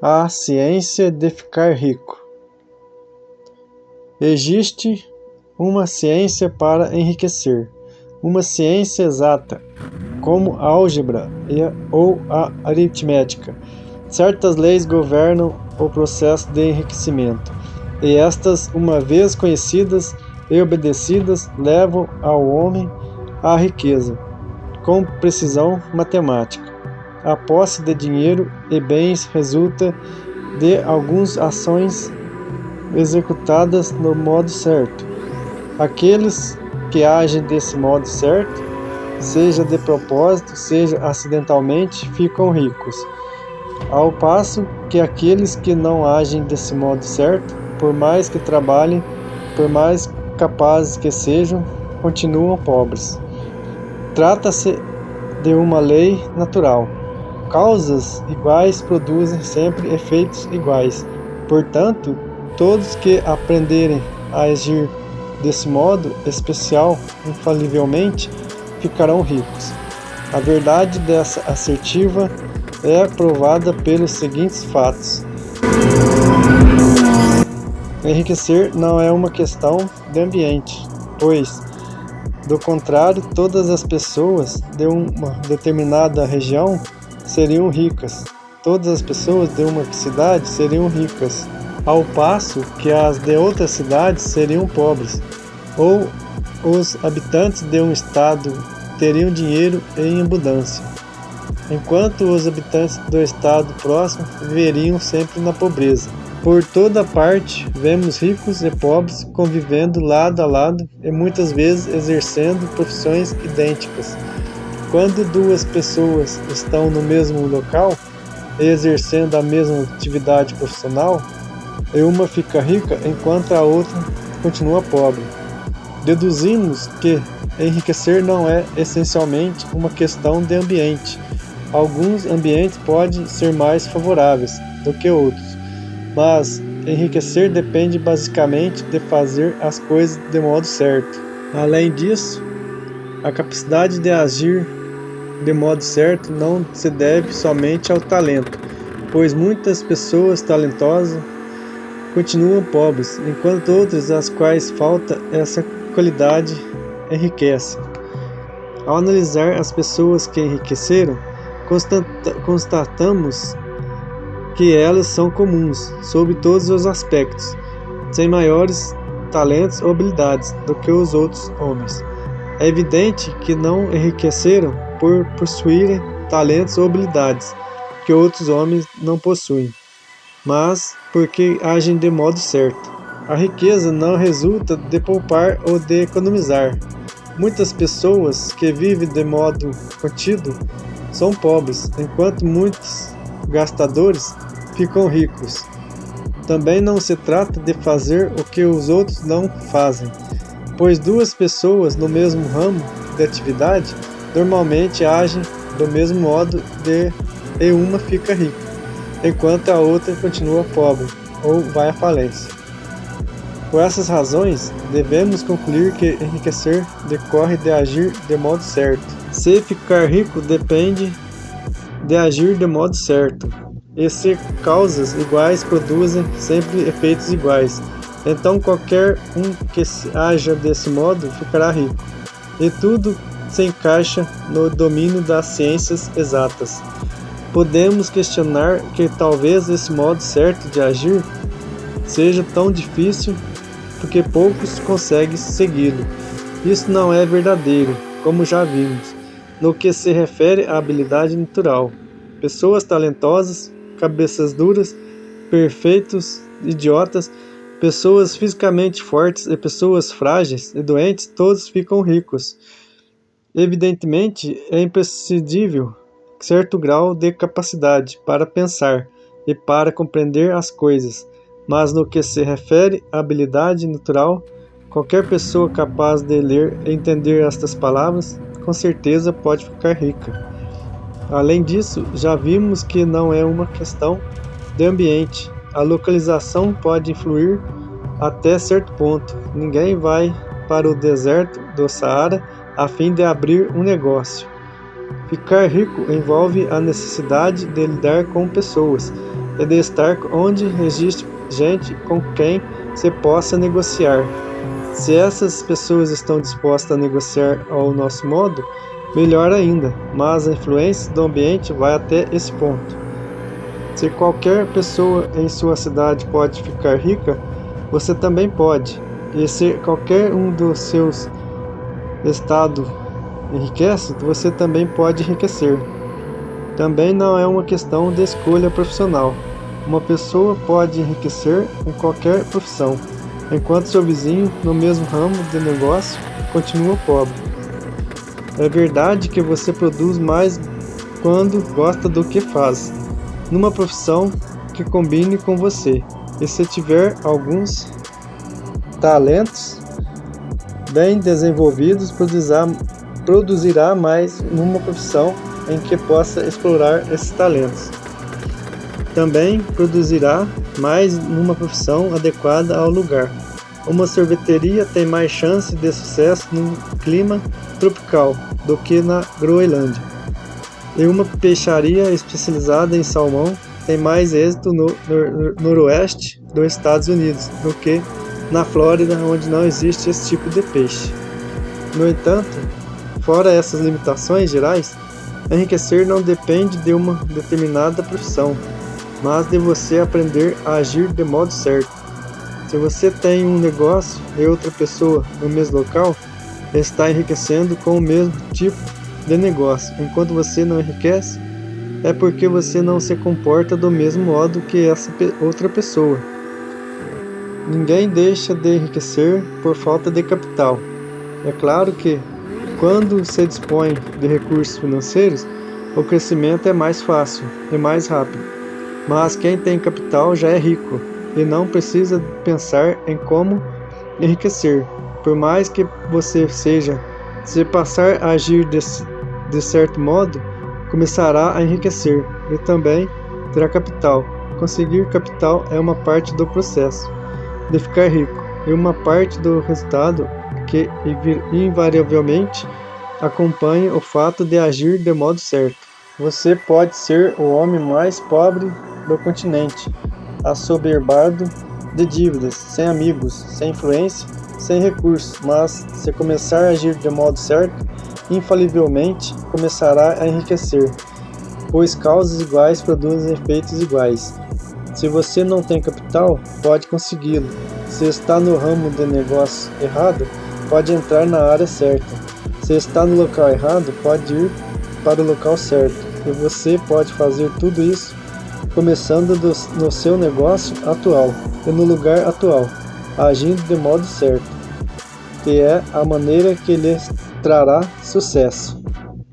A ciência de ficar rico. Existe uma ciência para enriquecer, uma ciência exata, como a álgebra ou a aritmética. Certas leis governam o processo de enriquecimento, e estas, uma vez conhecidas e obedecidas, levam ao homem à riqueza, com precisão matemática. A posse de dinheiro e bens resulta de algumas ações executadas no modo certo. Aqueles que agem desse modo certo, seja de propósito, seja acidentalmente, ficam ricos, ao passo que aqueles que não agem desse modo certo, por mais que trabalhem, por mais capazes que sejam, continuam pobres. Trata-se de uma lei natural. Causas iguais produzem sempre efeitos iguais. Portanto, todos que aprenderem a agir desse modo especial, infalivelmente, ficarão ricos. A verdade dessa assertiva é provada pelos seguintes fatos. Enriquecer não é uma questão de ambiente, pois, do contrário, todas as pessoas de uma determinada região seriam ricas. Todas as pessoas de uma cidade seriam ricas, ao passo que as de outras cidades seriam pobres. Ou os habitantes de um estado teriam dinheiro em abundância, enquanto os habitantes do estado próximo viveriam sempre na pobreza. Por toda parte, vemos ricos e pobres convivendo lado a lado e muitas vezes exercendo profissões idênticas. Quando duas pessoas estão no mesmo local e exercendo a mesma atividade profissional, e uma fica rica enquanto a outra continua pobre. Deduzimos que enriquecer não é essencialmente uma questão de ambiente. Alguns ambientes podem ser mais favoráveis do que outros, mas enriquecer depende basicamente de fazer as coisas de modo certo. Além disso, a capacidade de agir de modo certo não se deve somente ao talento, pois muitas pessoas talentosas continuam pobres, enquanto outras às quais falta essa qualidade enriquecem. Ao analisar as pessoas que enriqueceram, constatamos que elas são comuns, sob todos os aspectos, sem maiores talentos ou habilidades do que os outros homens. É evidente que não enriqueceram por possuírem talentos ou habilidades que outros homens não possuem, mas porque agem de modo certo. A riqueza não resulta de poupar ou de economizar. Muitas pessoas que vivem de modo contido são pobres, enquanto muitos gastadores ficam ricos. Também não se trata de fazer o que os outros não fazem, pois duas pessoas no mesmo ramo de atividade normalmente agem do mesmo modo e uma fica rica, enquanto a outra continua pobre ou vai à falência. Por essas razões, devemos concluir que enriquecer decorre de agir de modo certo. Se ficar rico depende de agir de modo certo, e se causas iguais produzem sempre efeitos iguais, então qualquer um que haja desse modo ficará rico. E tudo se encaixa no domínio das ciências exatas. Podemos questionar que talvez esse modo certo de agir seja tão difícil porque poucos conseguem segui-lo. Isso não é verdadeiro, como já vimos, no que se refere à habilidade natural. Pessoas talentosas, cabeças duras, perfeitos idiotas, pessoas fisicamente fortes e pessoas frágeis e doentes, todos ficam ricos. Evidentemente, é imprescindível certo grau de capacidade para pensar e para compreender as coisas, mas no que se refere à habilidade natural, qualquer pessoa capaz de ler e entender estas palavras, com certeza pode ficar rica. Além disso, já vimos que não é uma questão de ambiente. A localização pode influir até certo ponto. Ninguém vai para o deserto do Saara a fim de abrir um negócio. Ficar rico envolve a necessidade de lidar com pessoas, e de estar onde existe gente com quem se possa negociar. Se essas pessoas estão dispostas a negociar ao nosso modo, melhor ainda, mas a influência do ambiente vai até esse ponto. Se qualquer pessoa em sua cidade pode ficar rica, você também pode. E se qualquer um dos seus estados enriquece, você também pode enriquecer. Também não é uma questão de escolha profissional. Uma pessoa pode enriquecer em qualquer profissão, enquanto seu vizinho, no mesmo ramo de negócio, continua pobre. É verdade que você produz mais quando gosta do que faz, numa profissão que combine com você, e se tiver alguns talentos bem desenvolvidos, produzirá mais numa profissão em que possa explorar esses talentos. Também produzirá mais numa profissão adequada ao lugar. Uma sorveteria tem mais chance de sucesso no clima tropical do que na Groenlândia. E uma peixaria especializada em salmão tem mais êxito no noroeste dos Estados Unidos do que na Flórida, onde não existe esse tipo de peixe. No entanto, fora essas limitações gerais, enriquecer não depende de uma determinada profissão, mas de você aprender a agir de modo certo. Se você tem um negócio e outra pessoa no mesmo local, está enriquecendo com o mesmo tipo de negócio. Enquanto você não enriquece, é porque você não se comporta do mesmo modo que essa outra pessoa. Ninguém deixa de enriquecer por falta de capital. É claro que, quando se dispõe de recursos financeiros, o crescimento é mais fácil e mais rápido. Mas quem tem capital já é rico e não precisa pensar em como enriquecer. Por mais que você seja, se passar a agir de certo modo, começará a enriquecer e também terá capital. Conseguir capital é uma parte do processo de ficar rico e uma parte do resultado que invariavelmente acompanha o fato de agir de modo certo. Você pode ser o homem mais pobre do continente, assoberbado de dívidas, sem amigos, sem influência, sem recursos, mas se começar a agir de modo certo, infalivelmente começará a enriquecer, pois causas iguais produzem efeitos iguais. Se você não tem capital, pode consegui-lo. Se está no ramo de negócio errado, pode entrar na área certa. Se está no local errado, pode ir para o local certo. E você pode fazer tudo isso começando no seu negócio atual e no lugar atual, agindo de modo certo, que é a maneira que lhe trará sucesso.